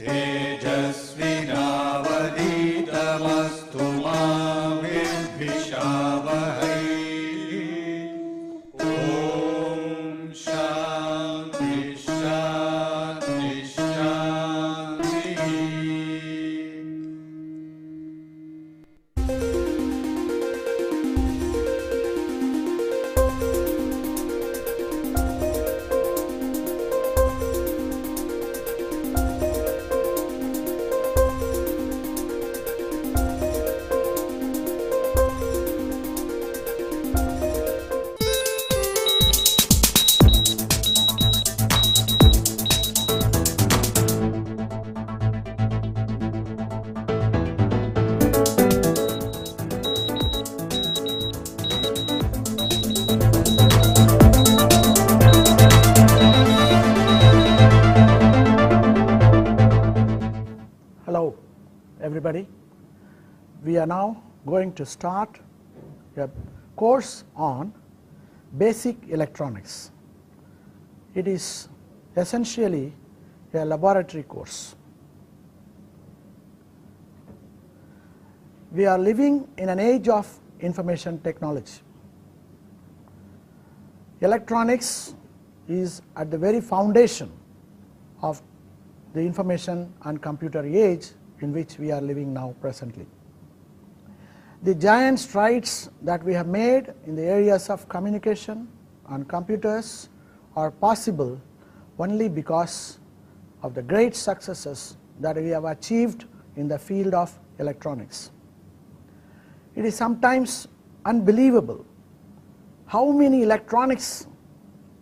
तेजस्विनावधीतमस्तु मा विद्विषावहै। ॐ शान्ति शान्ति शान्तिः। Hello everybody, we are now going to start a course on basic electronics. It is essentially a laboratory course. We are living in an age of information technology. Electronics is at the very foundation of the information and computer age in which we are living now presently. The giant strides that we have made in the areas of communication and computers are possible only because of the great successes that we have achieved in the field of electronics. It is sometimes unbelievable how many electronics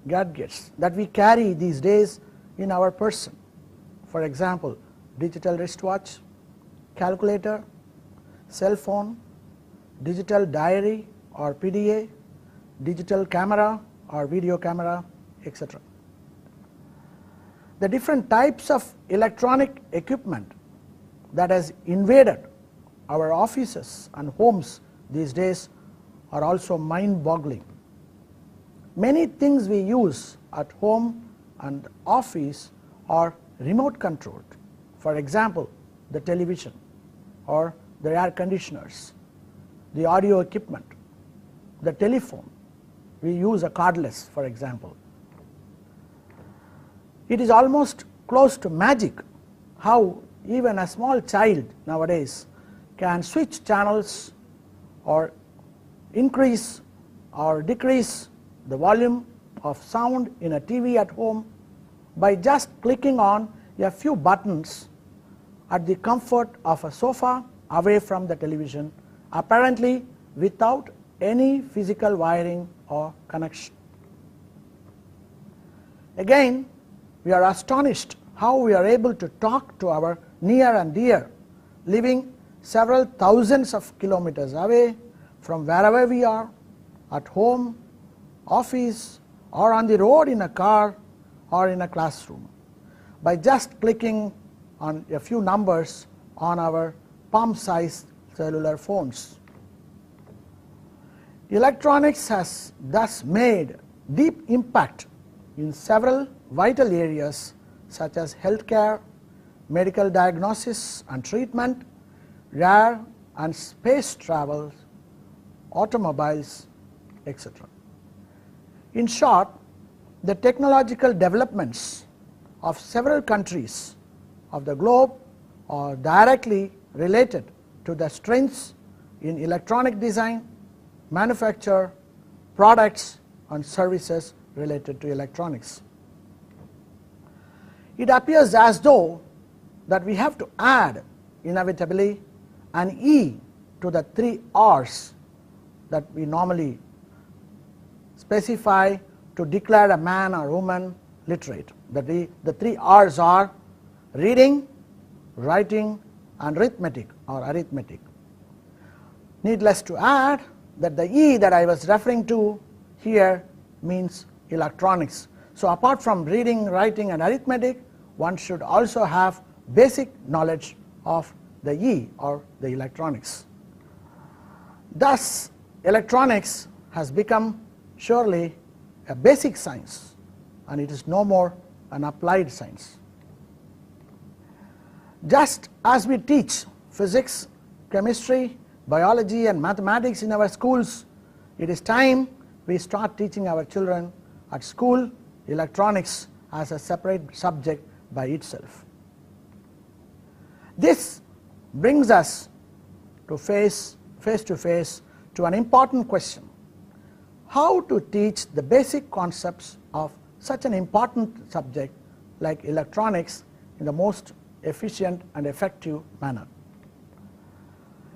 gadgets that we carry these days in our person. For example, digital wristwatch, calculator, cell phone, digital diary or PDA, digital camera or video camera, etc. The different types of electronic equipment that has invaded our offices and homes these days are also mind-boggling. Many things we use at home and office are remote controlled. For example, the television or the air conditioners, the audio equipment, the telephone. We use a cordless, for example. It is almost close to magic how even a small child nowadays can switch channels or increase or decrease the volume of sound in a TV at home by just clicking on a few buttons at the comfort of a sofa away from the television, apparently without any physical wiring or connection. Again, we are astonished how we are able to talk to our near and dear, living several thousands of kilometers away from wherever we are, at home, office, or on the road in a car or in a classroom, by just clicking on a few numbers on our palm-sized cellular phones. Electronics has thus made deep impact in several vital areas such as healthcare, medical diagnosis and treatment, air and space travel, automobiles, etc. In short, the technological developments of several countries of the globe are directly related to the strengths in electronic design, manufacture, products and services related to electronics. It appears as though that we have to add inevitably an E to the 3 R's that we normally specify to declare a man or woman literate. The 3 R's are reading, writing and arithmetic or arithmetic. Needless to add that the E that I was referring to here means electronics. So apart from reading, writing and arithmetic, one should also have basic knowledge of the E or the electronics. Thus, electronics has become surely a basic science and it is no more an applied science. Just as we teach physics, chemistry, biology and mathematics in our schools, it is time we start teaching our children at school electronics as a separate subject by itself. This brings us to face to face to an important question: how to teach the basic concepts of such an important subject like electronics in the most efficient and effective manner.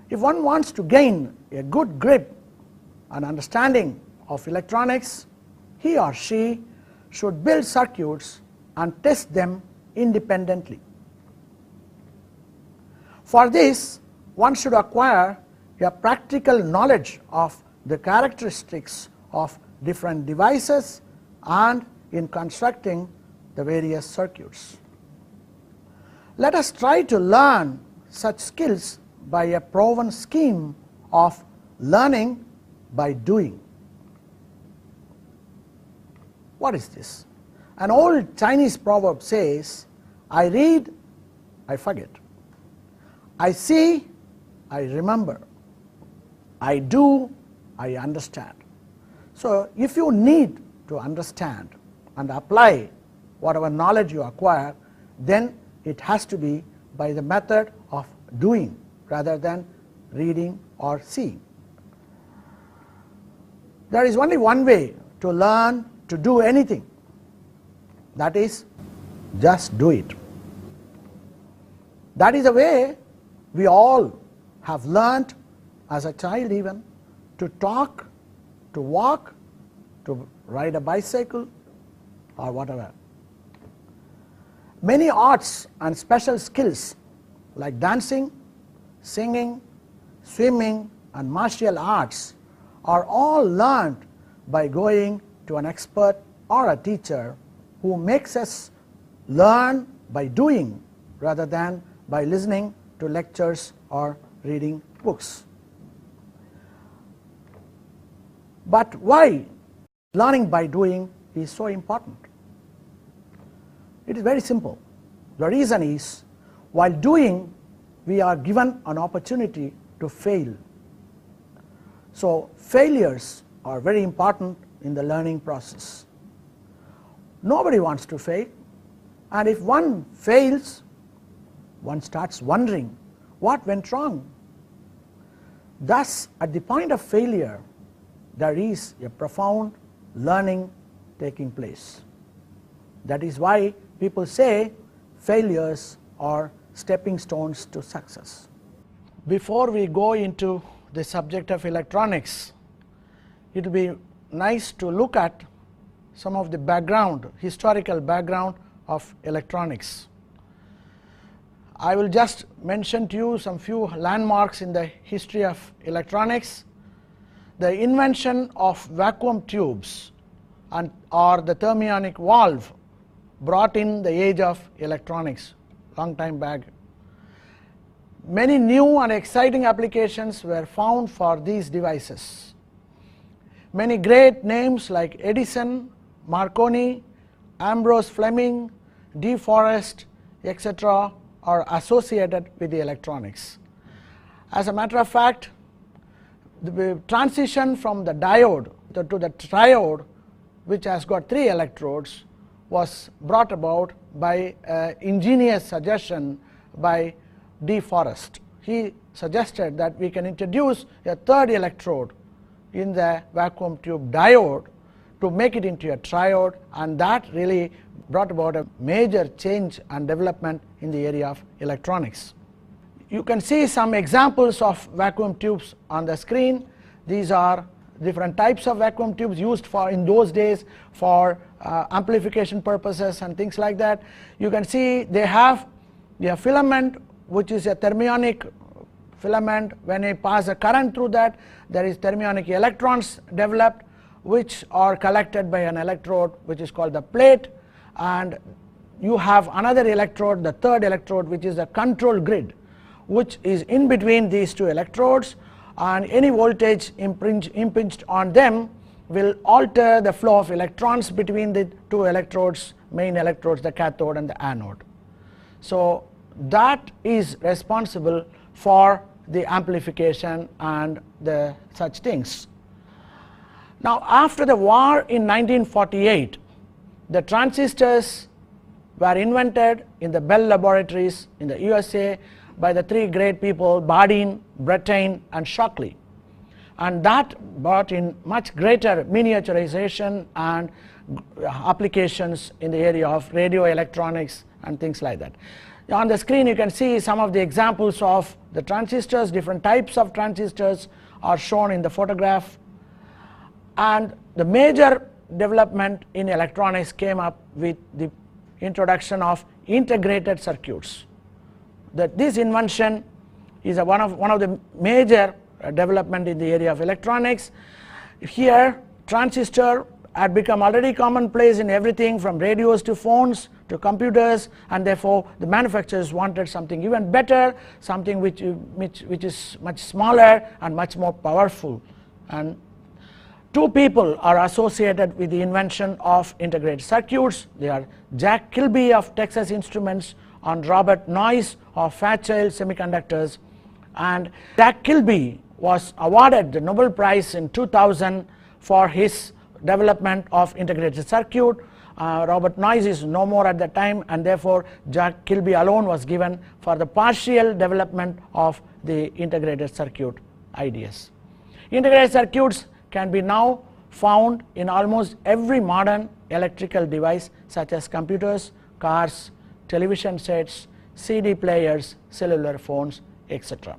If one wants to gain a good grip and understanding of electronics, he or she should build circuits and test them independently. For this, one should acquire a practical knowledge of the characteristics of different devices and in constructing the various circuits. Let us try to learn such skills by a proven scheme of learning by doing. What is this? An old Chinese proverb says, I read, I forget. I see, I remember. I do, I understand. So if you need to understand and apply whatever knowledge you acquire, then it has to be by the method of doing rather than reading or seeing. There is only one way to learn to do anything, that is, just do it. That is the way we all have learnt as a child even to talk, to walk, to ride a bicycle or whatever. Many arts and special skills like dancing, singing, swimming and martial arts are all learned by going to an expert or a teacher who makes us learn by doing rather than by listening to lectures or reading books. But why learning by doing is so important? It is very simple. The reason is, while doing, we are given an opportunity to fail. So failures are very important in the learning process. Nobody wants to fail, and if one fails, one starts wondering what went wrong. Thus, at the point of failure, there is a profound learning taking place. That is why people say failures are stepping stones to success. Before we go into the subject of electronics, it will be nice to look at some of the background, historical background of electronics. I will just mention to you some few landmarks in the history of electronics. The invention of vacuum tubes or the thermionic valve brought in the age of electronics long time back. Many new and exciting applications were found for these devices. Many great names like Edison, Marconi, Ambrose Fleming, De Forest, etc. are associated with the electronics. As a matter of fact, the transition from the diode to the triode, which has got 3 electrodes, was brought about by an ingenious suggestion by De Forest. He suggested that we can introduce a 3rd electrode in the vacuum tube diode to make it into a triode, and that really brought about a major change and development in the area of electronics. You can see some examples of vacuum tubes on the screen. These are different types of vacuum tubes used for in those days for amplification purposes and things like that. You can see they have a filament which is a thermionic filament. When you pass a current through that, there is thermionic electrons developed which are collected by an electrode which is called the plate, and you have another electrode, the 3rd electrode, which is the control grid, which is in between these 2 electrodes, and any voltage impinged on them will alter the flow of electrons between the 2 electrodes, main electrodes, the cathode and the anode. So that is responsible for the amplification and the such things. Now, after the war in 1948, the transistors were invented in the Bell Laboratories in the USA by the three great people Bardeen, Brattain and Shockley, and that brought in much greater miniaturization and applications in the area of radio electronics and things like that. On the screen you can see some of the examples of the transistors. Different types of transistors are shown in the photograph, and the major development in electronics came up with the introduction of integrated circuits. This invention is one of the major development in the area of electronics. Here transistor had become already commonplace in everything from radios to phones to computers, and therefore the manufacturers wanted something even better, something which is much smaller and much more powerful. And two people are associated with the invention of integrated circuits. They are Jack Kilby of Texas Instruments and Robert Noyce of Fairchild Semiconductors. And Jack Kilby was awarded the Nobel Prize in 2000 for his development of integrated circuit. Robert Noyce is no more at the time, and therefore Jack Kilby alone was given for the partial development of the integrated circuit ideas. Integrated circuits can be now found in almost every modern electrical device such as computers, cars, television sets, CD players, cellular phones, etc.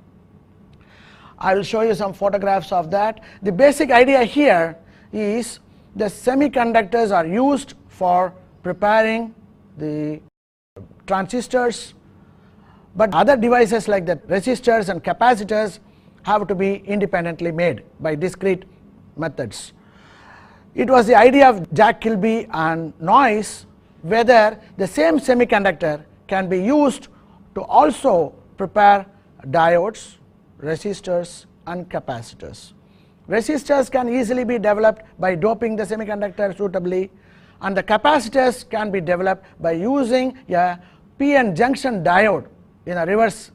I will show you some photographs of that. The basic idea here is the semiconductors are used for preparing the transistors, but other devices like the resistors and capacitors have to be independently made by discrete methods. It was the idea of Jack Kilby and Noyce whether the same semiconductor can be used to also prepare diodes, resistors and capacitors. Resistors can easily be developed by doping the semiconductor suitably, and the capacitors can be developed by using a p-n junction diode in a reverse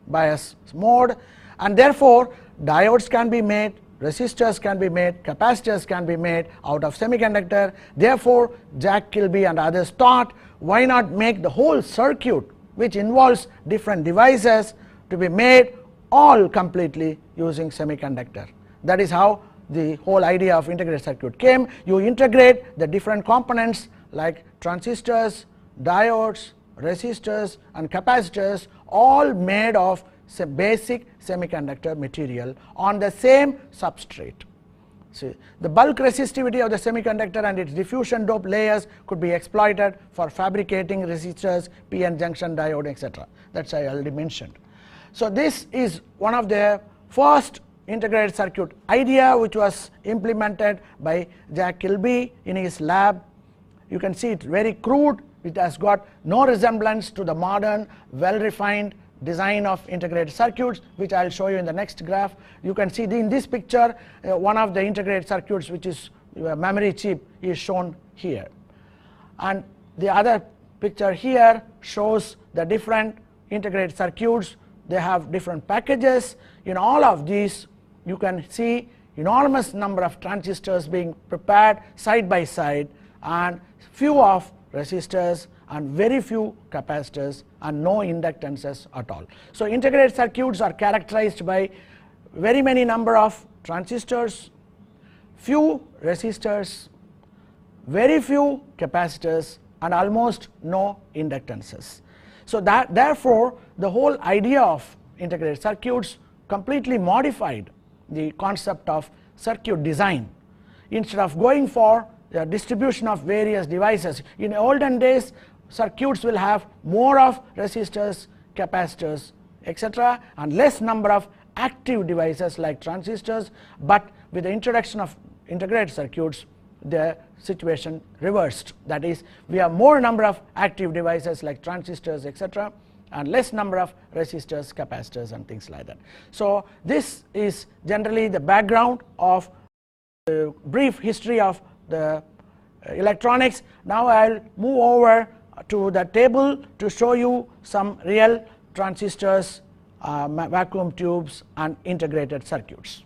bias mode, and therefore diodes can be made, resistors can be made, capacitors can be made out of semiconductor. Therefore Jack Kilby and others thought, why not make the whole circuit which involves different devices to be made all completely using semiconductor. That is how the whole idea of integrated circuit came. You integrate the different components like transistors, diodes, resistors and capacitors, all made of basic semiconductor material on the same substrate. See, the bulk resistivity of the semiconductor and its diffusion dope layers could be exploited for fabricating resistors, p-n junction diode, etc. That's I already mentioned. So this is one of the first integrated circuit idea which was implemented by Jack Kilby in his lab. You can see it very crude. It has got no resemblance to the modern well refined design of integrated circuits, which I will show you in the next graph. You can see in this picture one of the integrated circuits, which is a memory chip, is shown here, and the other picture here shows the different integrated circuits. They have different packages. In all of these you can see enormous number of transistors being prepared side by side, and few of resistors and very few capacitors and no inductances at all. So integrated circuits are characterized by very many number of transistors, few resistors, very few capacitors and almost no inductances. So that therefore the whole idea of integrated circuits completely modified the concept of circuit design. Instead of going for the distribution of various devices, in olden days circuits will have more of resistors, capacitors, etc. and less number of active devices like transistors, but with the introduction of integrated circuits the situation reversed. That is, we have more number of active devices like transistors, etc. and less number of resistors, capacitors and things like that. So this is generally the background of the brief history of the electronics. Now I will move over to the table to show you some real transistors, vacuum tubes and integrated circuits.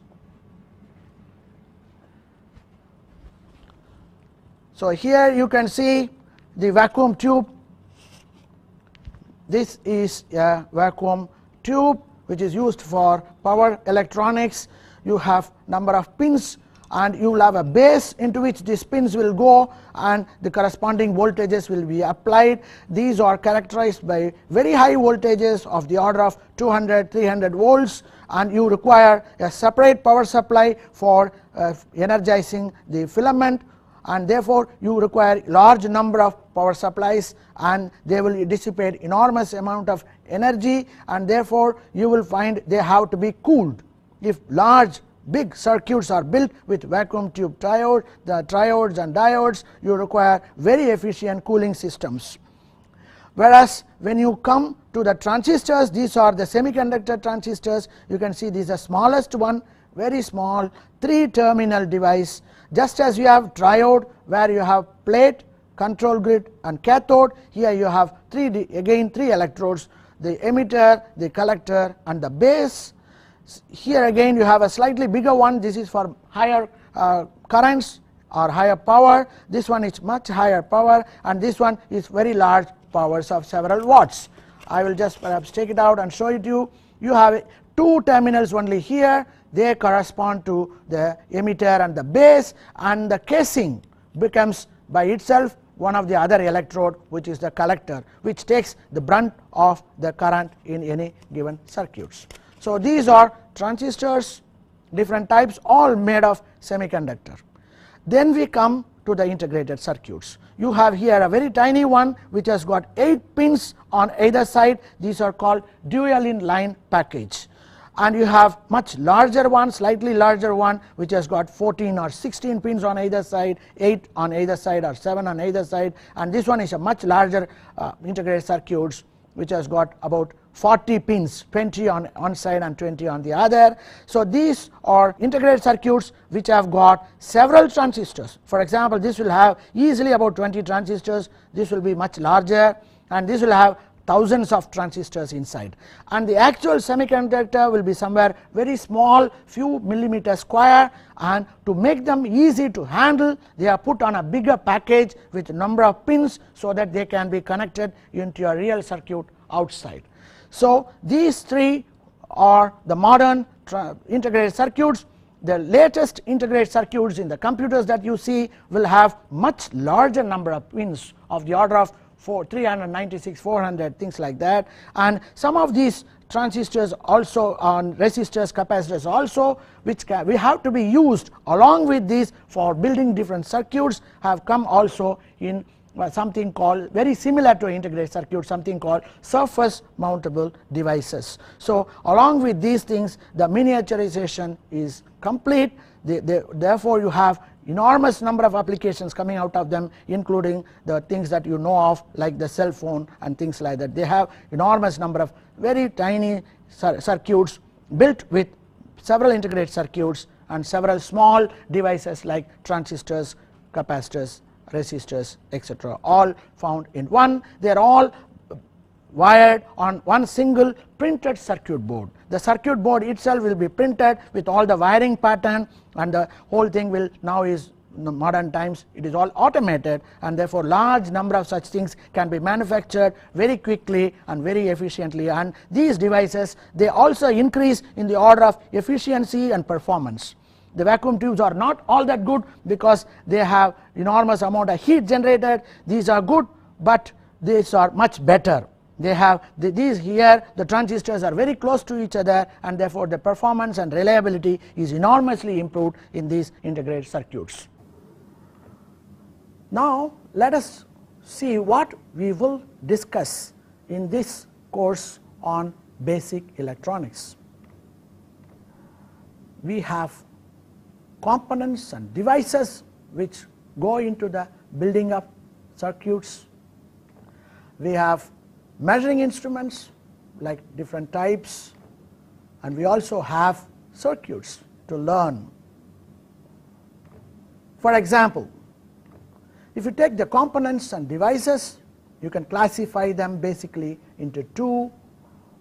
So, here you can see the vacuum tube. This is a vacuum tube which is used for power electronics. You have number of pins and you will have a base into which these pins will go and the corresponding voltages will be applied. These are characterized by very high voltages of the order of 200, 300 volts, and you require a separate power supply for energizing the filament, and therefore you require large number of power supplies and they will dissipate enormous amount of energy, and therefore you will find they have to be cooled. If large big circuits are built with vacuum tube triodes and diodes, you require very efficient cooling systems. Whereas when you come to the transistors, these are the semiconductor transistors. You can see this is the smallest one, very small 3-terminal device. Just as you have triode where you have plate, control grid and cathode, here you have again 3 electrodes, the emitter, the collector and the base. Here again you have a slightly bigger one. This is for higher currents or higher power. This one is much higher power, and this one is very large powers of several watts. I will just perhaps take it out and show it to you. You have 2 terminals only here. They correspond to the emitter and the base, and the casing becomes by itself one of the other electrode, which is the collector, which takes the brunt of the current in any given circuits. So, these are transistors, different types, all made of semiconductor. Then we come to the integrated circuits. You have here a very tiny one which has got 8 pins on either side. These are called dual in line package. And you have much larger one, slightly larger one, which has got 14 or 16 pins on either side, 8 on either side or 7 on either side, and this one is a much larger integrated circuits which has got about 40 pins, 20 on one side and 20 on the other. So, these are integrated circuits which have got several transistors. For example, this will have easily about 20 transistors, this will be much larger, and this will have thousands of transistors inside, and the actual semiconductor will be somewhere very small, few millimeter square, and to make them easy to handle, they are put on a bigger package with number of pins so that they can be connected into a real circuit outside. So, these 3 are the modern integrated circuits. The latest integrated circuits in the computers that you see will have much larger number of pins of the order of 396, 400, things like that, and some of these transistors also on resistors, capacitors also, which we have to be used along with these for building different circuits, have come also in something called, very similar to integrated circuit, something called surface mountable devices. So, along with these things, the miniaturization is complete. Therefore, you have enormous number of applications coming out of them, including the things that you know of like the cell phone and things like that. They have enormous number of very tiny circuits built with several integrated circuits and several small devices like transistors, capacitors, resistors, etc., all found in one. They are all wired on one single printed circuit board. The circuit board itself will be printed with all the wiring pattern, and the whole thing will now is in the modern times it is all automated, and therefore large number of such things can be manufactured very quickly and very efficiently, and these devices, they also increase in the order of efficiency and performance. The vacuum tubes are not all that good because they have enormous amount of heat generated. These are good, but these are much better. They have these here, the transistors are very close to each other, and therefore the performance and reliability is enormously improved in these integrated circuits. Now, let us see what we will discuss in this course on basic electronics. We have components and devices which go into the building of circuits. We have measuring instruments like different types, and we also have circuits to learn. For example, if you take the components and devices, you can classify them basically into two.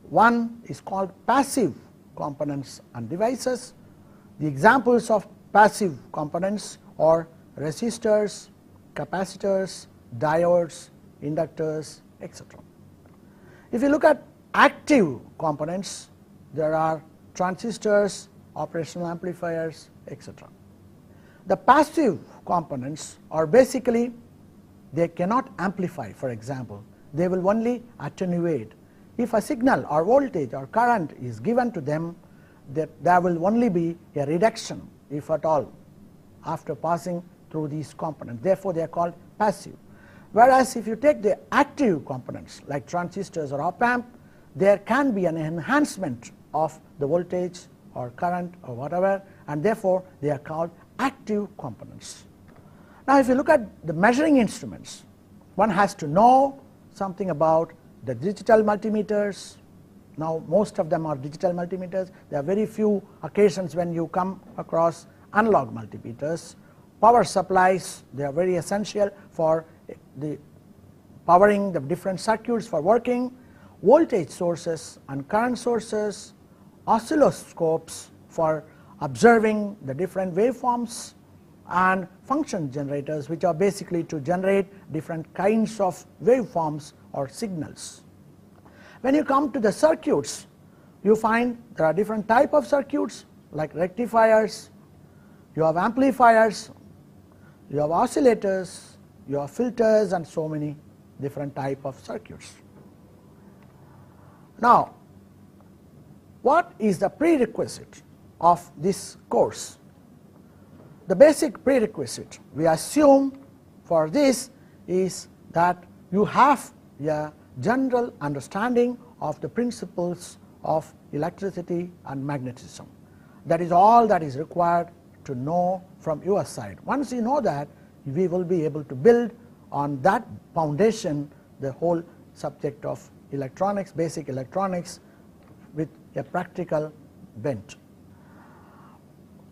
One is called passive components and devices. The examples of passive components are resistors, capacitors, diodes, inductors, etc. If you look at active components, there are transistors, operational amplifiers, etc. The passive components are basically, they cannot amplify, for example. They will only attenuate. If a signal or voltage or current is given to them, that there will only be a reduction, if at all, after passing through these components. Therefore, they are called passive. Whereas if you take the active components like transistors or op amp, there can be an enhancement of the voltage or current or whatever, and therefore they are called active components. Now, if you look at the measuring instruments, one has to know something about the digital multimeters. Now, most of them are digital multimeters. There are very few occasions when you come across analog multimeters. Power supplies, they are very essential for the powering the different circuits for working. Voltage sources and current sources, oscilloscopes for observing the different waveforms, and function generators, which are basically to generate different kinds of waveforms or signals. When you come to the circuits, you find there are different types of circuits like rectifiers, you have amplifiers, you have oscillators, you have filters, and so many different types of circuits. Now, what is the prerequisite of this course? The basic prerequisite we assume for this is that you have a general understanding of the principles of electricity and magnetism. That is all that is required to know from your side. Once you know that, we will be able to build on that foundation the whole subject of electronics, basic electronics, with a practical bent.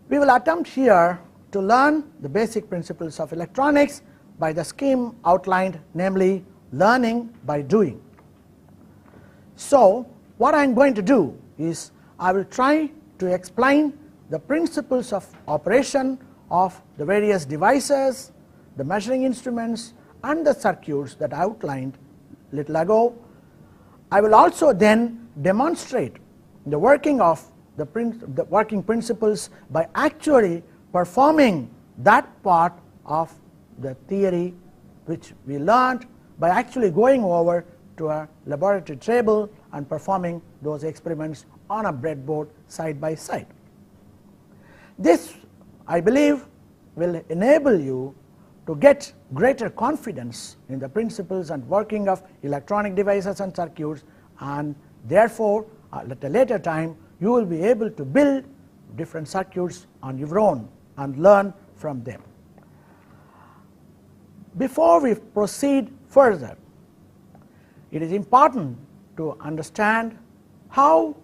We will attempt here to learn the basic principles of electronics by the scheme outlined, namely learning by doing. So, what I am going to do is I will try to explain the principles of operation of the various devices, the measuring instruments, and the circuits that I outlined a little ago. I will also then demonstrate the working of the working principles by actually performing that part of the theory which we learned, by actually going over to a laboratory table and performing those experiments on a breadboard side by side. This, I believe, will enable you to get greater confidence in the principles and working of electronic devices and circuits, and therefore at a later time you will be able to build different circuits on your own and learn from them. Before we proceed further, it is important to understand how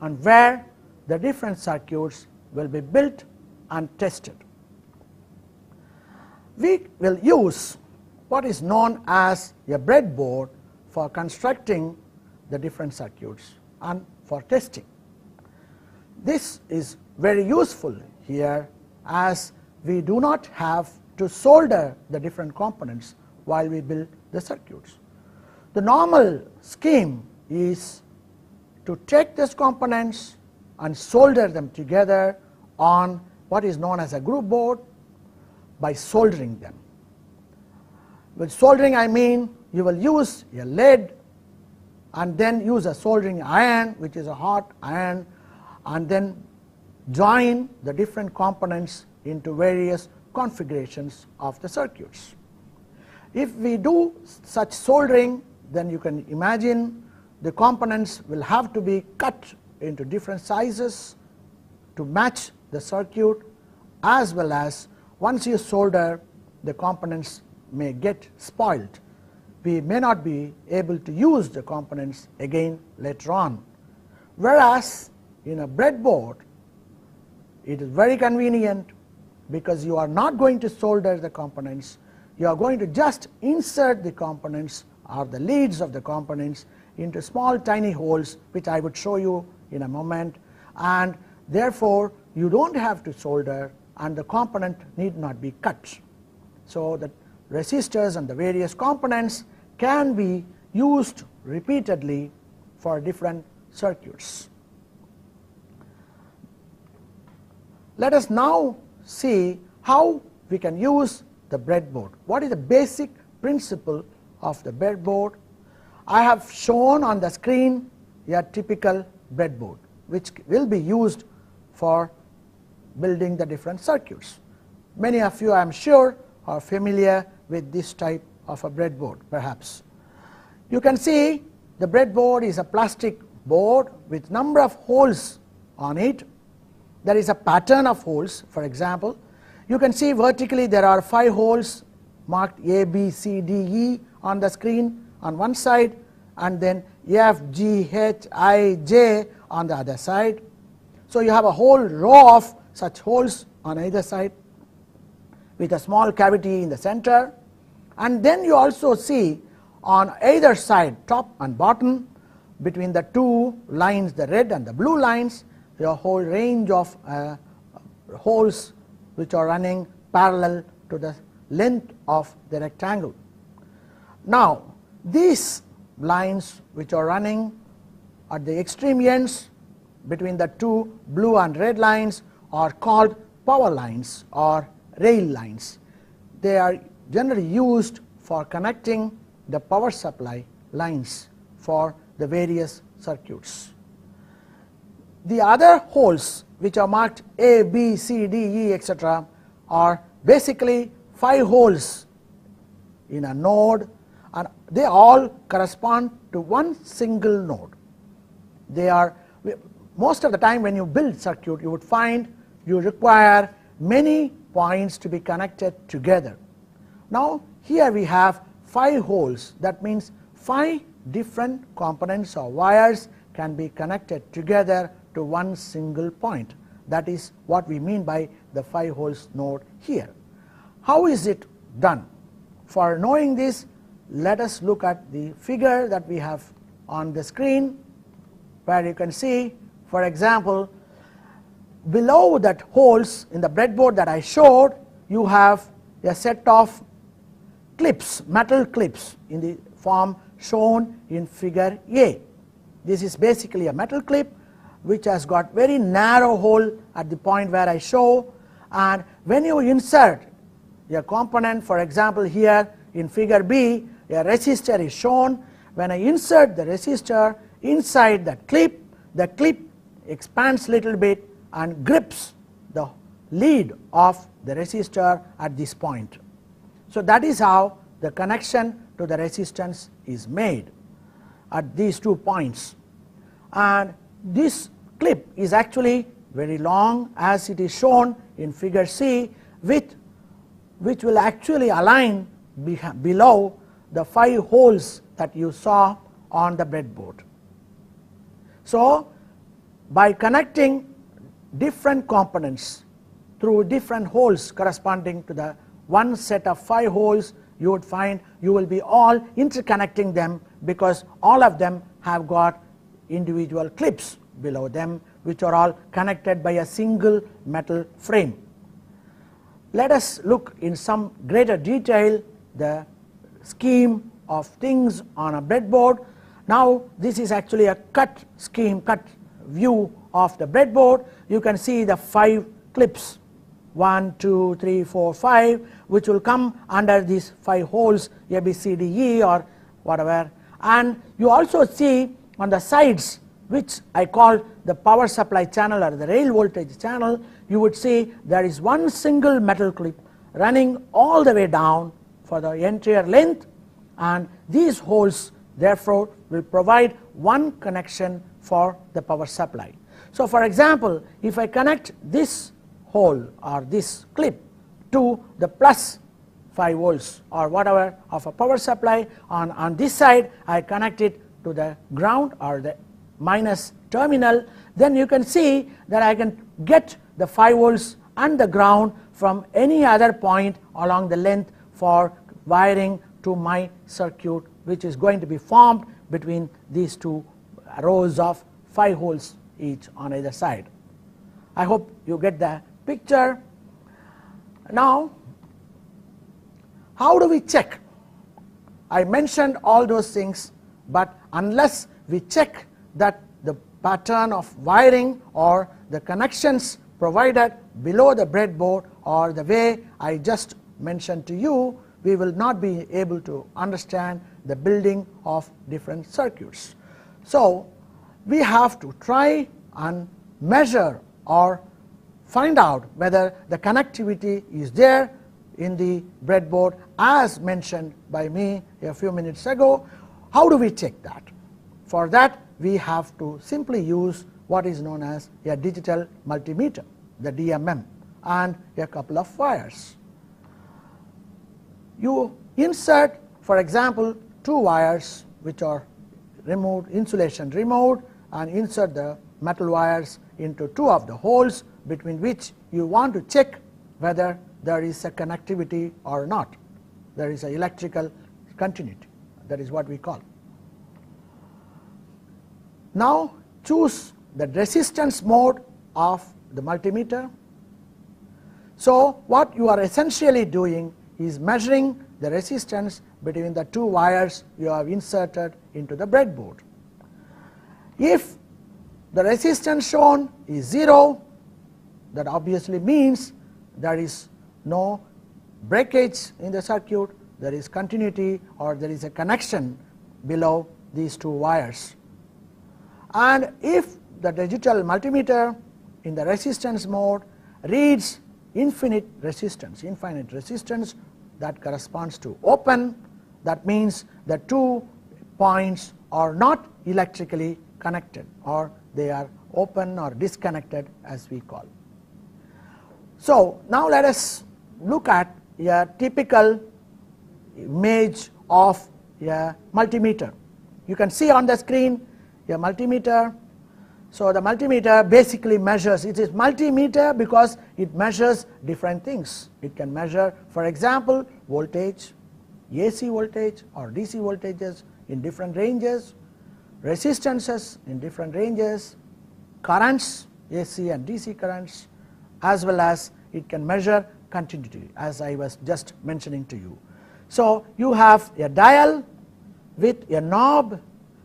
and where the different circuits will be built and tested. We will use what is known as a breadboard for constructing the different circuits and for testing. This is very useful here, as we do not have to solder the different components while we build the circuits. The normal scheme is to take these components and solder them together on what is known as a group board by soldering them. With soldering, I mean you will use a lead and then use a soldering iron, which is a hot iron, and then join the different components into various configurations of the circuits. If we do such soldering, then you can imagine the components will have to be cut into different sizes to match the circuit, as well as once you solder, the components may get spoiled. We may not be able to use the components again later on. Whereas in a breadboard, it is very convenient, because you are not going to solder the components, you are going to just insert the components or the leads of the components into small tiny holes, which I would show you in a moment, and therefore you don't have to solder and the component need not be cut. So the resistors and the various components can be used repeatedly for different circuits. Let us now see how we can use the breadboard. What is the basic principle of the breadboard? I have shown on the screen a typical breadboard which will be used for building the different circuits. Many of you, I am sure, are familiar with this type of a breadboard perhaps. You can see the breadboard is a plastic board with number of holes on it. There is a pattern of holes. For example, you can see vertically there are 5 holes marked A, B, C, D, E on the screen on one side, and then F, G, H, I, J on the other side. So you have a whole row of such holes on either side with a small cavity in the center, and then you also see on either side, top and bottom, between the two lines, the red and the blue lines, there are a whole range of holes which are running parallel to the length of the rectangle. Now these lines which are running at the extreme ends between the two blue and red lines are called power lines or rail lines. They are generally used for connecting the power supply lines for the various circuits. The other holes which are marked A, B, C, D, E, etc. are basically 5 holes in a node, and they all correspond to one single node. They are, most of the time when you build circuit, you would find you require many points to be connected together. Now here we have 5 holes. That means 5 different components or wires can be connected together to one single point. That is what we mean by the 5 holes node here. How is it done? For knowing this, let us look at the figure that we have on the screen, where you can see, for example, below that holes in the breadboard that I showed, you have a set of clips, metal clips in the form shown in figure A. This is basically a metal clip which has got very narrow hole at the point where I show, and when you insert a component, for example here in figure B, a resistor is shown. When I insert the resistor inside the clip expands little bit and grips the lead of the resistor at this point. So that is how the connection to the resistance is made at these 2 points. And this clip is actually very long, as it is shown in figure C, which will actually align below the 5 holes that you saw on the breadboard. So by connecting different components through different holes corresponding to the one set of 5 holes, you would find you will be all interconnecting them, because all of them have got individual clips below them which are all connected by a single metal frame. Let us look in some greater detail the scheme of things on a breadboard. Now this is actually a cut scheme, cut view of the breadboard. You can see the 5 clips, 1, 2, 3, 4, 5, which will come under these 5 holes, A, B, C, D, E or whatever. And you also see on the sides, which I call the power supply channel or the rail voltage channel, you would see there is one single metal clip running all the way down for the entire length, and these holes therefore will provide one connection for the power supply. So for example, if I connect this hole or this clip to the plus 5 volts or whatever of a power supply, on this side I connect it to the ground or the minus terminal, then you can see that I can get the 5 volts and the ground from any other point along the length for wiring to my circuit which is going to be formed between these two rows of 5 holes each on either side. I hope you get the picture. Now, how do we check? I mentioned all those things, but unless we check that the pattern of wiring or the connections provided below the breadboard or the way I just mentioned to you, we will not be able to understand the building of different circuits. So we have to try and measure or find out whether the connectivity is there in the breadboard as mentioned by me a few minutes ago. How do we check that? For that, we have to simply use what is known as a digital multimeter, the DMM, and a couple of wires. You insert, for example, 2 wires which are removed, insulation removed, and insert the metal wires into 2 of the holes between which you want to check whether there is a connectivity or not. There is an electrical continuity. That is what we call. Now choose the resistance mode of the multimeter. So what you are essentially doing is measuring the resistance between the 2 wires you have inserted into the breadboard. If the resistance shown is 0, that obviously means there is no breakage in the circuit, there is continuity or there is a connection below these 2 wires. And if the digital multimeter in the resistance mode reads infinite resistance, that corresponds to open, that means the 2 points are not electrically connected, or they are open or disconnected as we call. So now let us look at a typical image of a multimeter. You can see on the screen a multimeter. So the multimeter basically measures, it is multimeter because it measures different things. It can measure, for example, voltage, AC voltage or DC voltages in different ranges, resistances in different ranges, currents, AC and DC currents, as well as it can measure continuity, as I was just mentioning to you. So you have a dial with a knob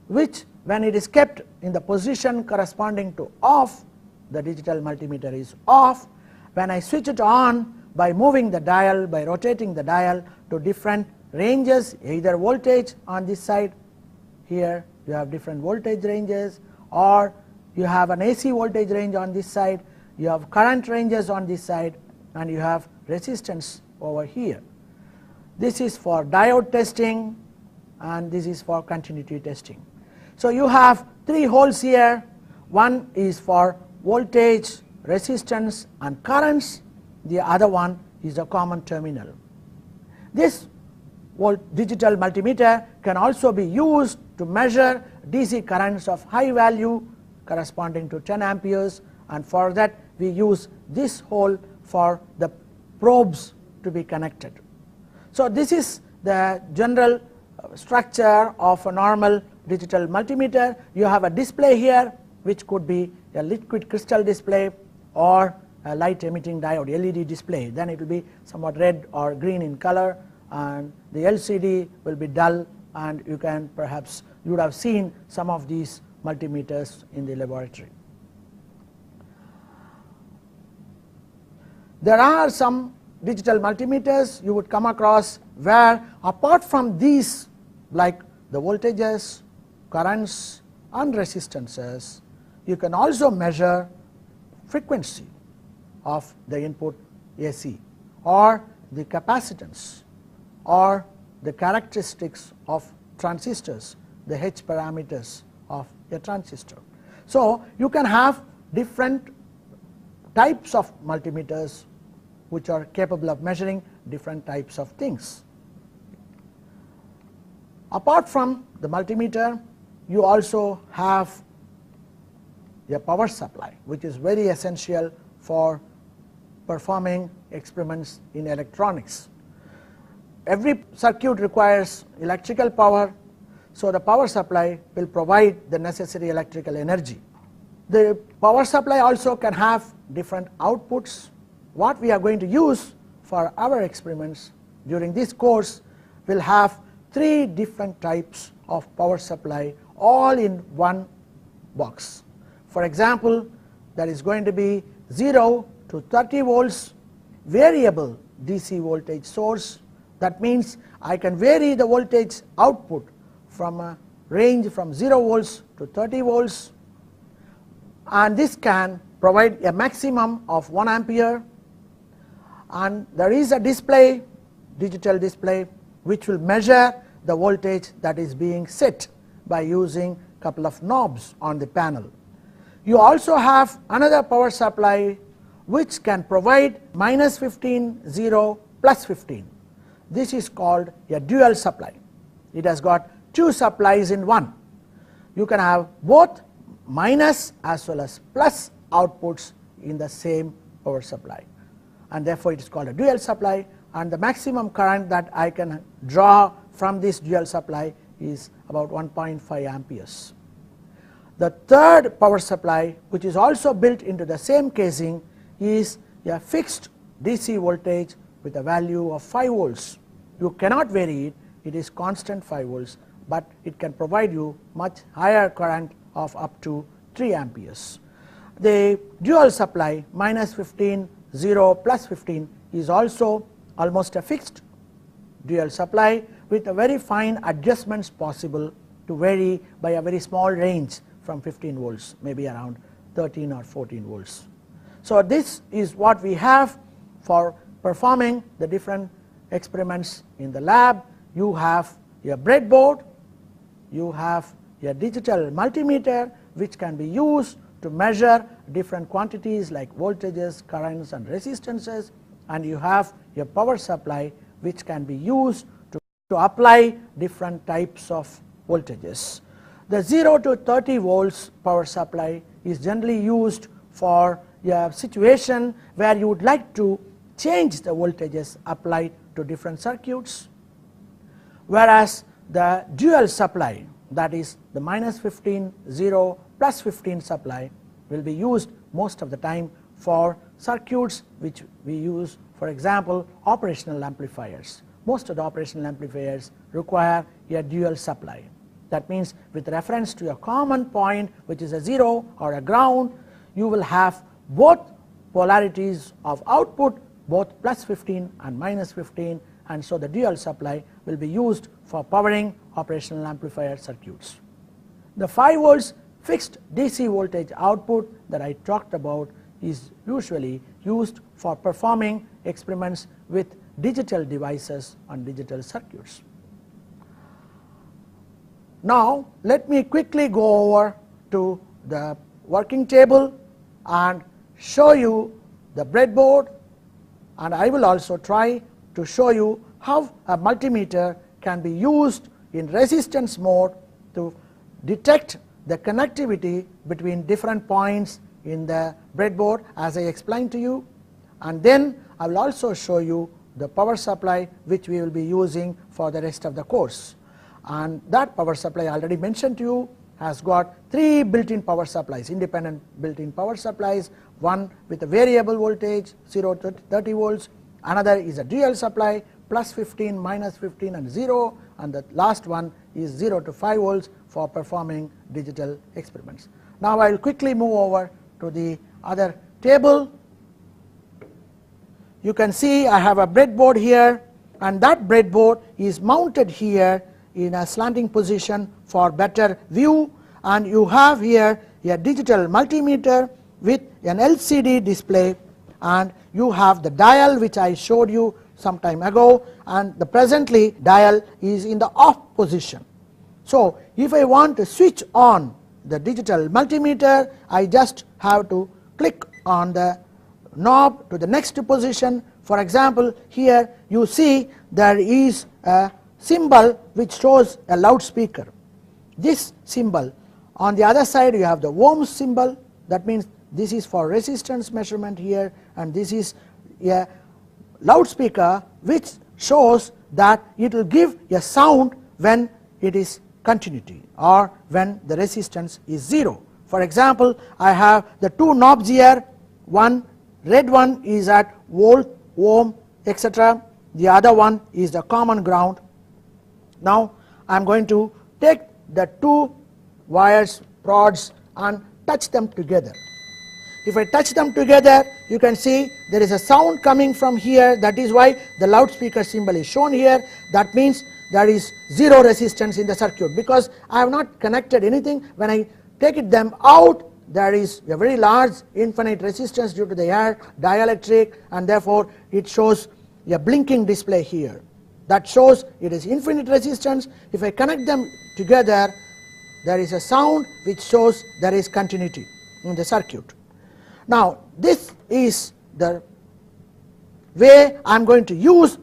which, when it is kept in the position corresponding to off, the digital multimeter is off. When I switch it on by moving the dial, by rotating the dial to different ranges, either voltage on this side, here you have different voltage ranges, or you have an AC voltage range on this side, you have current ranges on this side, and you have resistance over here. This is for diode testing and this is for continuity testing. So you have 3 holes here. One is for voltage, resistance and currents. The other one is a common terminal. This digital multimeter can also be used to measure DC currents of high value corresponding to 10 amperes, and for that we use this hole for the probes to be connected. So this is the general structure of a normal digital multimeter. You have a display here which could be a liquid crystal display or a light emitting diode LED display. Then it will be somewhat red or green in color, and the LCD will be dull, and you can perhaps, you would have seen some of these multimeters in the laboratory. There are some digital multimeters you would come across where, apart from these, like the voltages, currents and resistances, you can also measure frequency of the input AC, or the capacitance, or the characteristics of transistors, the H parameters of a transistor. So you can have different types of multimeters which are capable of measuring different types of things. Apart from the multimeter, you also have a power supply, which is very essential for performing experiments in electronics. Every circuit requires electrical power So the power supply will provide the necessary electrical energy. The power supply also can have different outputs. What we are going to use for our experiments during this course will have 3 different types of power supply all in one box. For example, there is going to be 0 to 30 volts variable DC voltage source. That means I can vary the voltage output from a range from 0 volts to 30 volts, and this can provide a maximum of 1 ampere. And there is a display, digital display, which will measure the voltage that is being set by using a couple of knobs on the panel. You also have another power supply which can provide -15, 0, +15. This is called a dual supply. It has got 2 supplies in one. You can have both minus as well as plus outputs in the same power supply, and therefore it is called a dual supply, and the maximum current that I can draw from this dual supply is about 1.5 amperes. The third power supply, which is also built into the same casing, is a fixed DC voltage with a value of 5 volts. You cannot vary it, it is constant 5 volts, but it can provide you much higher current of up to 3 amperes. The dual supply -15, 0, +15 is also almost a fixed dual supply with a very fine adjustments possible to vary by a very small range from 15 volts, maybe around 13 or 14 volts. So this is what we have for performing the different experiments in the lab. You have your breadboard, you have your digital multimeter which can be used to measure different quantities like voltages, currents and resistances, and you have your power supply which can be used to apply different types of voltages. The 0 to 30 volts power supply is generally used for a situation where you would like to change the voltages applied to different circuits, whereas the dual supply, that is the -15, 0, +15 supply, will be used most of the time for circuits which we use, for example, operational amplifiers. Most of the operational amplifiers require a dual supply. That means with reference to a common point which is a 0 or a ground, you will have both polarities of output, both +15 and -15, and so the dual supply will be used for powering operational amplifier circuits. The 5 volts fixed DC voltage output that I talked about is usually used for performing experiments with digital devices and digital circuits. Now let me quickly go over to the working table and show you the breadboard, and I will also try to show you how a multimeter can be used in resistance mode to detect the connectivity between different points in the breadboard as I explained to you, and then I will also show you the power supply which we will be using for the rest of the course. And that power supply I already mentioned to you has got 3 built-in power supplies, independent built-in power supplies, one with a variable voltage 0 to 30 volts, another is a dual supply +15, -15 and 0, and the last one is 0 to 5 volts for performing digital experiments. Now I will quickly move over to the other table. You can see I have a breadboard here, and that breadboard is mounted here in a slanting position for better view, and you have here a digital multimeter with an LCD display, and you have the dial which I showed you some time ago, and the presently dial is in the off position. So if I want to switch on the digital multimeter, I just have to click on the knob to the next position. For example, here you see there is a symbol which shows a loudspeaker. This symbol, on the other side you have the ohms symbol, that means this is for resistance measurement here, and this is a loudspeaker which shows that it will give a sound when it is continuity or when the resistance is 0. For example, I have the two knobs here, one red one is at volt, ohm, etc. The other one is the common ground. Now I am going to take the two wires, rods, and touch them together. If I touch them together, you can see there is a sound coming from here. That is why the loudspeaker symbol is shown here. That means there is 0 resistance in the circuit, because I have not connected anything. When I take them out, there is a very large infinite resistance due to the air dielectric, and therefore it shows a blinking display here. That shows it is infinite resistance. If I connect them together, there is a sound which shows there is continuity in the circuit. Now this is the way I am going to use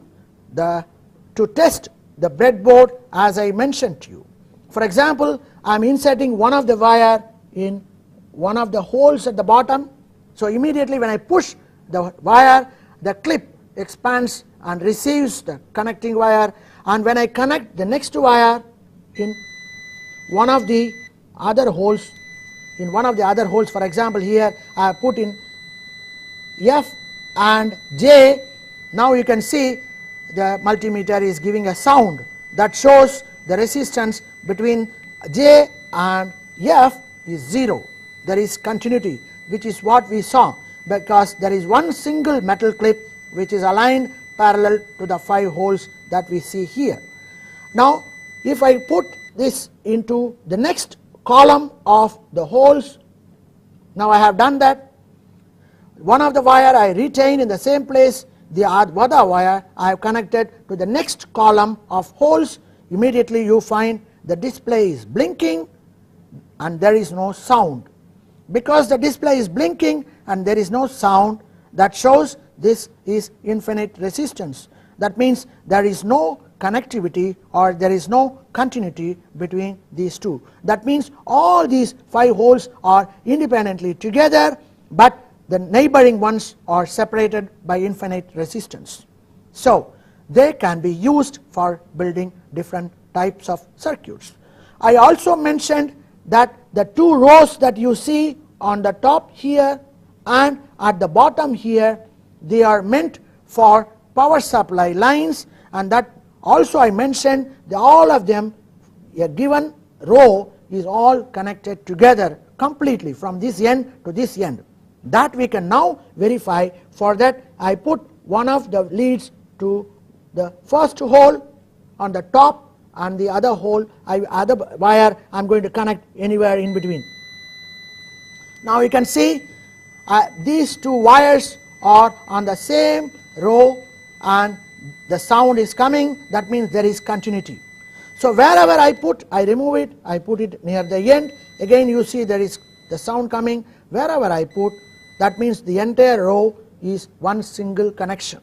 to test the breadboard, as I mentioned to you. For example, I am inserting one of the wire in one of the holes at the bottom. So immediately when I push the wire, the clip expands and receives the connecting wire, and when I connect the next wire in one of the other holes, for example here I have put in F and J, now you can see the multimeter is giving a sound that shows the resistance between J and F is 0. There is continuity, which is what we saw, because there is one single metal clip which is aligned parallel to the 5 holes that we see here. Now if I put this into the next column of the holes, now I have done that. One of the wire I retain in the same place, the other wire I have connected to the next column of holes. Immediately you find the display is blinking and there is no sound. Because the display is blinking and there is no sound, that shows this is infinite resistance. That means there is no connectivity or there is no continuity between these two. That means all these 5 holes are independently together, but the neighboring ones are separated by infinite resistance. So they can be used for building different types of circuits. I also mentioned that the 2 rows that you see on the top here and at the bottom here, they are meant for power supply lines, and that also I mentioned that all of them, a given row is all connected together completely from this end to this end. That we can now verify. For that I put one of the leads to the first hole on the top and the other other wire I am going to connect anywhere in between. Now you can see these 2 wires are on the same row and the sound is coming. That means there is continuity. So wherever I remove it, I put it near the end, again you see there is the sound coming. Wherever I put, that means the entire row is one single connection.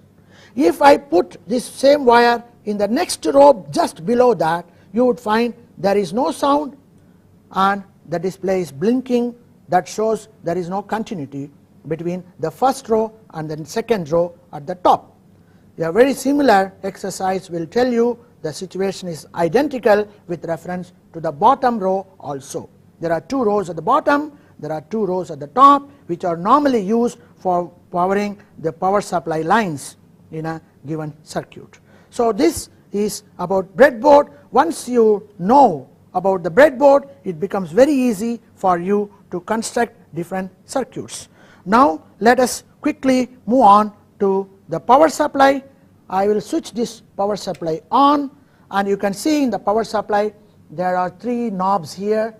If I put this same wire in the next row just below that, you would find there is no sound and the display is blinking. That shows there is no continuity between the first row and the second row at the top. A very similar exercise will tell you the situation is identical with reference to the bottom row also. There are 2 rows at the bottom, there are 2 rows at the top, which are normally used for powering the power supply lines in a given circuit. So this is about breadboard. Once you know about the breadboard, it becomes very easy for you to construct different circuits. Now let us quickly move on to the power supply. I will switch this power supply on, and you can see in the power supply there are 3 knobs here.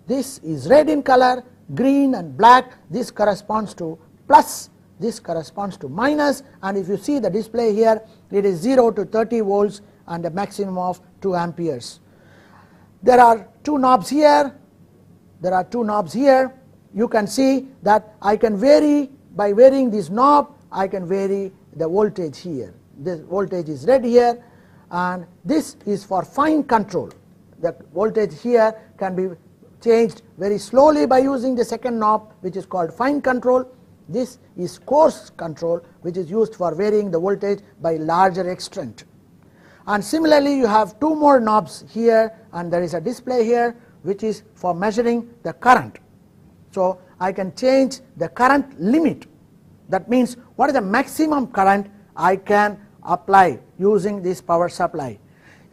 This is red in color, green and black. This corresponds to plus, this corresponds to minus, and if you see the display here, it is 0 to 30 volts and a maximum of 2 amperes. There are 2 knobs here, there are 2 knobs here. You can see that I can vary, by varying this knob I can vary the voltage here. This voltage is red here, and this is for fine control. The voltage here can be changed very slowly by using the second knob, which is called fine control. This is coarse control, which is used for varying the voltage by larger extent. And similarly, you have two more knobs here, and there is a display here which is for measuring the current. So I can change the current limit. That means what is the maximum current I can apply using this power supply.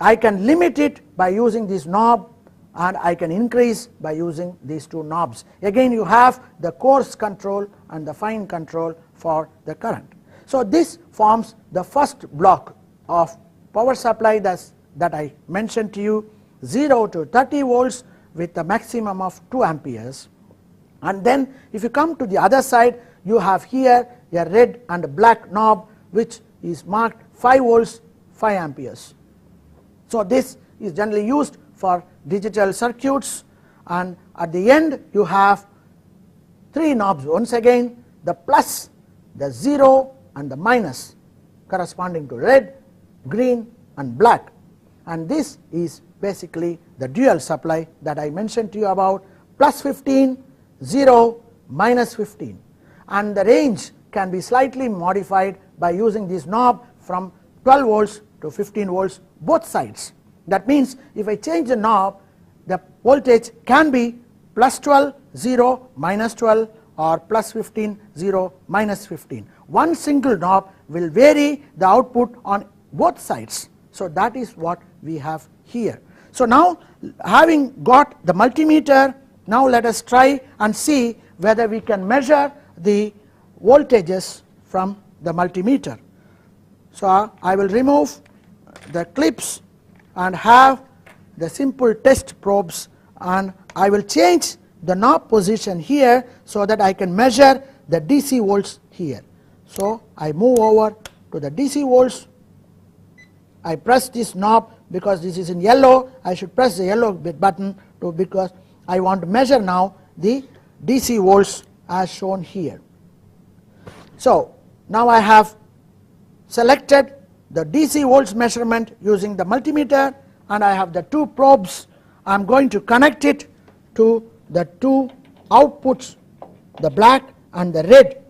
I can limit it by using this knob, and I can increase by using these two knobs. Again, you have the coarse control and the fine control for the current. So this forms the first block of power supply that I mentioned to you, 0 to 30 volts with a maximum of 2 amperes. And then if you come to the other side, you have here a red and a black knob which is marked 5 volts 5 amperes. So this is generally used for digital circuits, and at the end you have 3 knobs, once again the plus, the 0 and the minus corresponding to red, green and black, and this is basically the dual supply that I mentioned to you about, plus 15, 0, minus 15, and the range can be slightly modified by using this knob from 12 volts to 15 volts both sides. That means if I change the knob, the voltage can be plus 12, 0, minus 12, or plus 15, 0, minus 15. One single knob will vary the output on both sides. So that is what we have here. So now, having got the multimeter, now let us try and see whether we can measure the voltages from the multimeter. So I will remove the clips and have the simple test probes, and I will change the knob position here so that I can measure the DC volts here. So I move over to the DC volts. I press this knob because this is in yellow. I should press the yellow button because I want to measure now the DC volts as shown here. So now I have selected the DC volts measurement using the multimeter, and I have the 2 probes. I am going to connect it to the 2 outputs, the black and the red,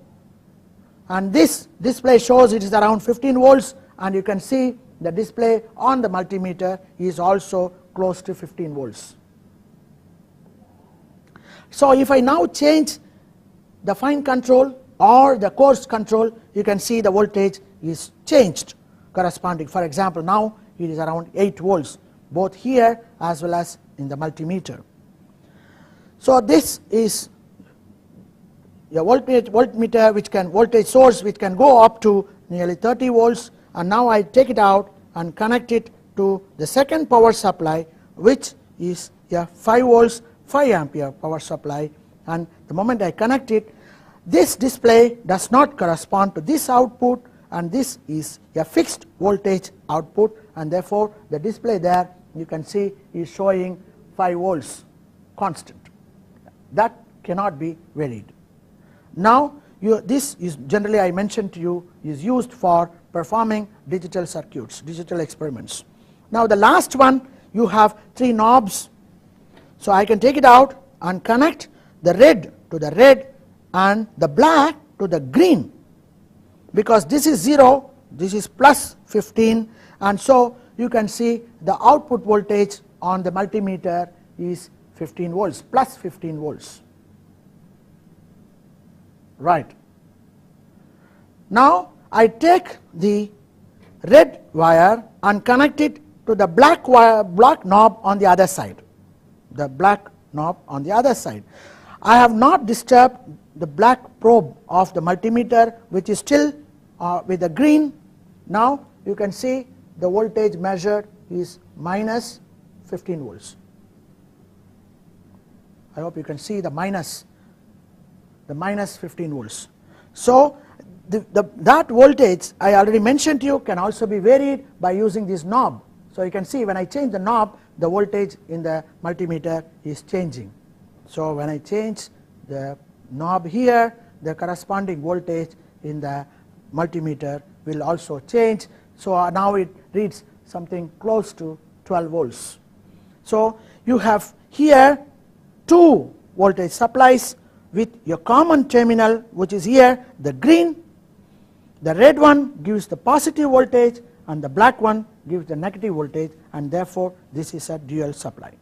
and this display shows it is around 15 volts, and you can see the display on the multimeter is also close to 15 volts. So if I now change the fine control or the coarse control, you can see the voltage is changed corresponding. For example, now it is around 8 volts both here as well as in the multimeter. So this is a voltmeter which can voltage source which can go up to nearly 30 volts, and now I take it out and connect it to the second power supply, which is a 5 volts 5 ampere power supply, and the moment I connect it, this display does not correspond to this output, and this is a fixed voltage output, and therefore the display there you can see is showing 5 volts constant. That cannot be varied. Now this is generally, I mentioned to you, is used for performing digital circuits, digital experiments. Now the last one, you have 3 knobs. So I can take it out and connect the red to the red and the black to the green, because this is 0, this is plus 15, and so you can see the output voltage on the multimeter is 15 volts, plus 15 volts. Right. Now I take the red wire and connect it to the black knob on the other side. The black knob on the other side. I have not disturbed the black probe of the multimeter, which is still with the green. Now you can see the voltage measured is minus 15 volts. I hope you can see the minus 15 volts. So that voltage I already mentioned to you can also be varied by using this knob. So you can see when I change the knob, the voltage in the multimeter is changing. So when I change the knob here, the corresponding voltage in the multimeter will also change. So now it reads something close to 12 volts. So you have here 2 voltage supplies with your common terminal, which is here the green. The red one gives the positive voltage and the black one gives the negative voltage, and therefore this is a dual supply.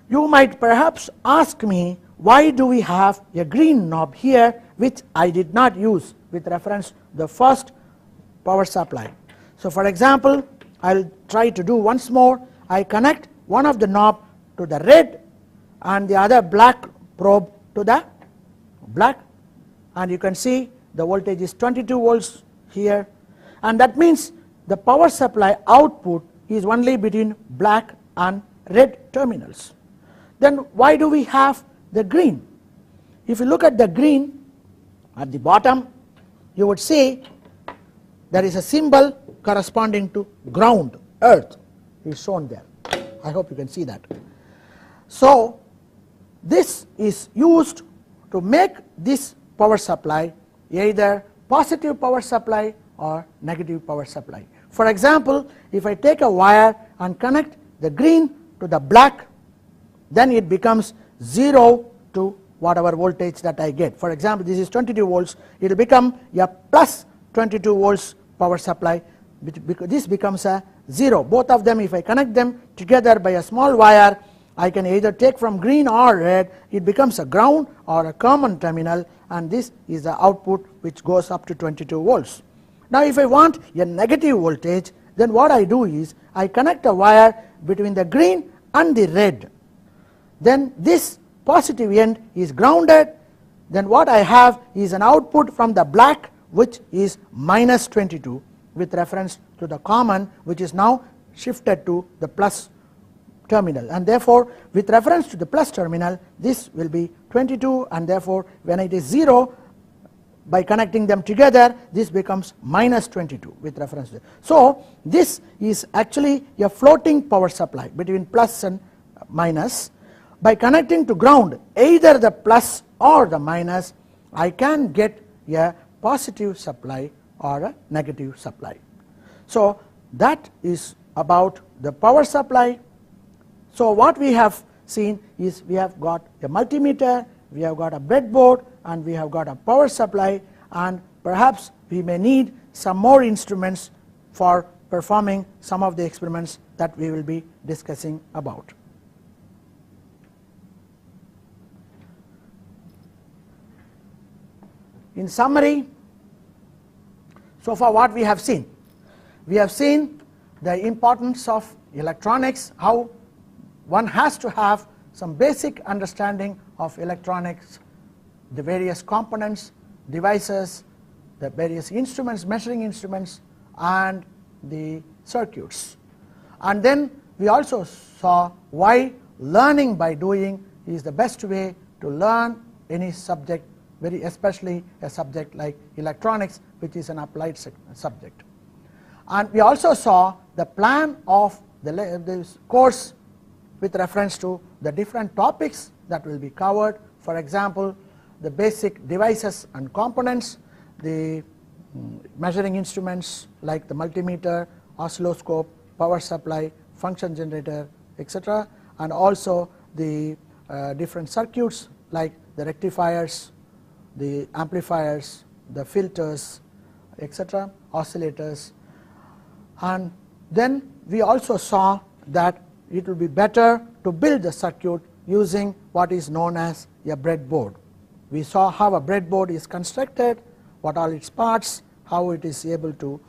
You might perhaps ask me, why do we have a green knob here which I did not use with reference to the first power supply. So for example, I will try to do once more. I connect one of the knob to the red and the other black probe to the black, and you can see the voltage is 22 volts here, and that means the power supply output is only between black and red terminals. Then why do we have the green? If you look at the green at the bottom, you would see there is a symbol corresponding to ground, earth is shown there. I hope you can see that. So this is used to make this power supply either positive power supply or negative power supply. For example, if I take a wire and connect the green to the black, then it becomes 0 to whatever voltage that I get. For example, this is 22 volts, it will become a plus 22 volts power supply, because this becomes a 0. Both of them, if I connect them together by a small wire, I can either take from green or red, it becomes a ground or a common terminal, and this is the output which goes up to 22 volts. Now if I want a negative voltage, then what I do is I connect a wire between the green and the red. Then this positive end is grounded. Then what I have is an output from the black, which is minus 22 with reference to the common, which is now shifted to the plus terminal, and therefore with reference to the plus terminal this will be 22, and therefore when it is 0, by connecting them together this becomes minus 22 with reference to it. So this is actually a floating power supply between plus and minus. By connecting to ground either the plus or the minus, I can get a positive supply or a negative supply. So that is about the power supply. So what we have seen is we have got a multimeter, we have got a breadboard, and we have got a power supply, and perhaps we may need some more instruments for performing some of the experiments that we will be discussing about. In summary, so far what we have seen the importance of electronics, how one has to have some basic understanding of electronics, the various components, devices, the various instruments, measuring instruments, and the circuits. And then we also saw why learning by doing is the best way to learn any subject, very especially a subject like electronics, which is an applied subject. And we also saw the plan of this course with reference to the different topics that will be covered. For example, the basic devices and components, the measuring instruments like the multimeter, oscilloscope, power supply, function generator, etc., and also the different circuits like the rectifiers, the amplifiers, the filters, etc., oscillators. And then we also saw that it will be better to build the circuit using what is known as a breadboard. We saw how a breadboard is constructed, what are its parts, how it is able to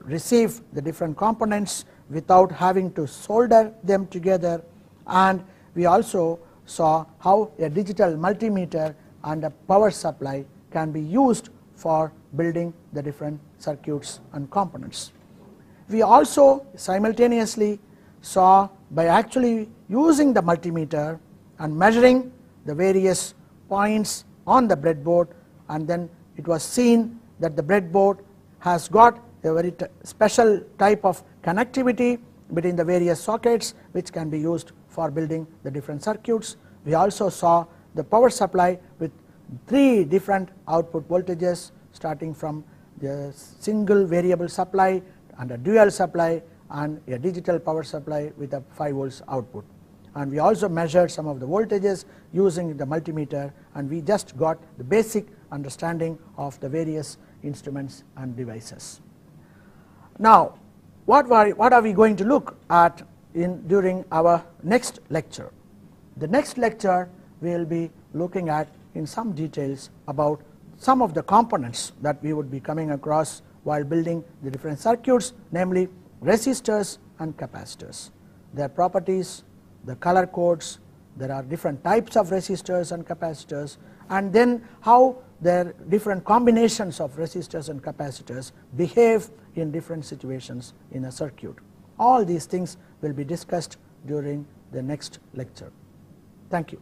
receive the different components without having to solder them together, and we also saw how a digital multimeter and a power supply can be used for building the different circuits and components. We also simultaneously saw by actually using the multimeter and measuring the various points on the breadboard, and then it was seen that the breadboard has got a very special type of connectivity between the various sockets which can be used for building the different circuits. We also saw the power supply with 3 different output voltages, starting from the single variable supply and a dual supply and a digital power supply with a 5 volts output. And we also measured some of the voltages using the multimeter, and we just got the basic understanding of the various instruments and devices. Now what are we going to look at during our next lecture? The next lecture we will be looking at in some details about some of the components that we would be coming across while building the different circuits, namely resistors and capacitors, their properties, the color codes. There are different types of resistors and capacitors, and then how their different combinations of resistors and capacitors behave in different situations in a circuit. All these things will be discussed during the next lecture. Thank you.